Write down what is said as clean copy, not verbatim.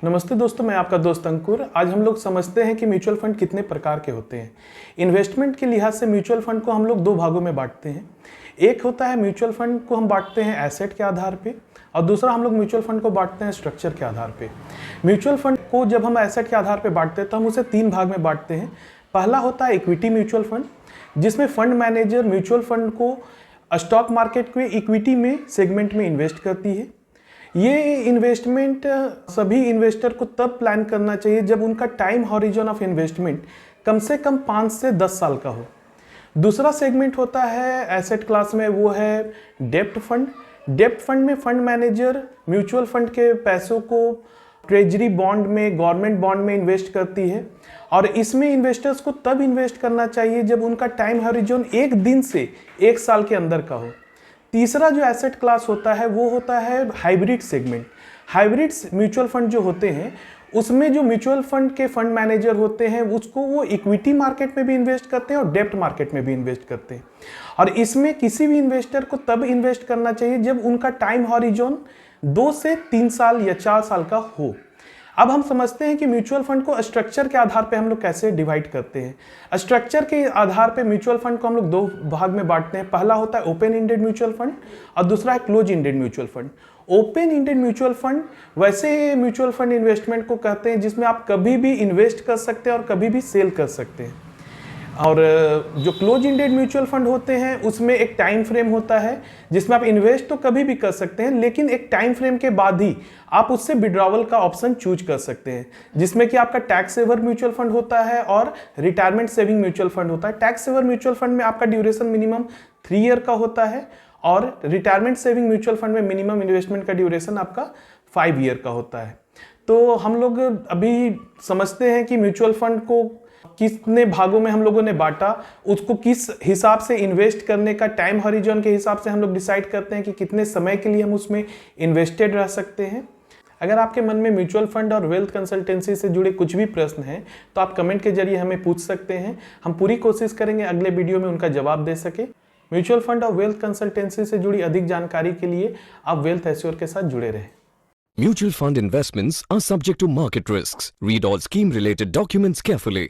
नमस्ते दोस्तों, मैं आपका दोस्त अंकुर। आज हम लोग समझते हैं कि म्यूचुअल फंड कितने प्रकार के होते हैं। इन्वेस्टमेंट के लिहाज से म्यूचुअल फंड को हम लोग दो भागों में बांटते हैं। एक होता है म्यूचुअल फंड को हम बांटते हैं एसेट के आधार पे, और दूसरा हम लोग म्यूचुअल फंड को बांटते हैं स्ट्रक्चर के आधार पे। म्यूचुअल फंड को जब हम एसेट के आधार पे बांटते हैं तो हम उसे तीन भाग में बांटते हैं। पहला होता है इक्विटी म्यूचुअल फंड, जिसमें फंड मैनेजर म्यूचुअल फंड को स्टॉक मार्केट के इक्विटी में सेगमेंट में इन्वेस्ट करती है। ये इन्वेस्टमेंट सभी इन्वेस्टर को तब प्लान करना चाहिए जब उनका टाइम हॉरिजन ऑफ इन्वेस्टमेंट कम से कम 5 से 10 साल का हो। दूसरा सेगमेंट होता है एसेट क्लास में, वो है डेब्ट फंड। डेब्ट फंड में फंड मैनेजर म्यूचुअल फंड के पैसों को ट्रेजरी बॉन्ड में, गवर्नमेंट बॉन्ड में इन्वेस्ट करती है, और इसमें इन्वेस्टर्स को तब इन्वेस्ट करना चाहिए जब उनका टाइम हॉरिजन 1 दिन से 1 साल के अंदर का हो। तीसरा जो एसेट क्लास होता है वो होता है hybrid segment. Hybrid mutual fund जो होते हैं उसमें जो म्यूचुअल फंड के फंड मैनेजर होते हैं उसको वो इक्विटी मार्केट में भी इन्वेस्ट करते हैं और डेब्ट मार्केट में भी इन्वेस्ट करते हैं, और इसमें किसी भी इन्वेस्टर को तब इन्वेस्ट करना चाहिए जब उनका टाइम हॉरिजन 2 से 3 साल या 4 साल का हो। अब हम समझते हैं कि म्यूचुअल फंड को स्ट्रक्चर के आधार पे हम लोग कैसे डिवाइड करते हैं। स्ट्रक्चर के आधार पे म्यूचुअल फंड को हम लोग दो भाग में बांटते हैं। पहला होता है ओपन एंडेड म्यूचुअल फंड और दूसरा है close ended mutual fund. Open ended mutual fund वैसे म्यूचुअल फंड इन्वेस्टमेंट को कहते हैं जिसमें आप कभी भी इन्वेस्ट कर सकते हैं और कभी भी सेल कर सकते हैं। और जो क्लोज एंडेड म्यूचुअल फंड होते हैं उसमें एक टाइम फ्रेम होता है जिसमें आप इन्वेस्ट तो कभी भी कर सकते हैं, लेकिन एक टाइम फ्रेम के बाद ही आप उससे विड्रॉवल का ऑप्शन चूज कर सकते हैं, जिसमें कि आपका टैक्स सेवर म्यूचुअल फंड होता है और रिटायरमेंट सेविंग म्यूचुअल फंड होता है। टैक्स सेवर म्यूचुअल फंड में आपका ड्यूरेशन मिनिमम 3 ईयर का होता है और रिटायरमेंट सेविंग म्यूचुअल फंड में मिनिमम इन्वेस्टमेंट का ड्यूरेशन आपका 5 ईयर का होता है। तो हम लोग अभी समझते हैं कि म्यूचुअल फंड को कितने भागों में हम लोगों ने बांटा, उसको किस हिसाब से इन्वेस्ट करने का टाइम हॉरिजन के हिसाब से हम लोग डिसाइड करते हैं कि कितने समय के लिए हम उसमें इन्वेस्टेड रह सकते हैं। अगर आपके मन में म्यूचुअल फंड और वेल्थ कंसल्टेंसी से जुड़े कुछ भी प्रश्न हैं तो आप कमेंट के जरिए हमें पूछ सकते हैं। हम पूरी कोशिश करेंगे अगले वीडियो में उनका जवाब दे सके। म्यूचुअल फंड और वेल्थ कंसल्टेंसी से जुड़ी अधिक जानकारी के लिए आप वेल्थ एश्योर के साथ जुड़े रहें। Mutual fund investments are subject to market risks. Read all scheme related documents carefully.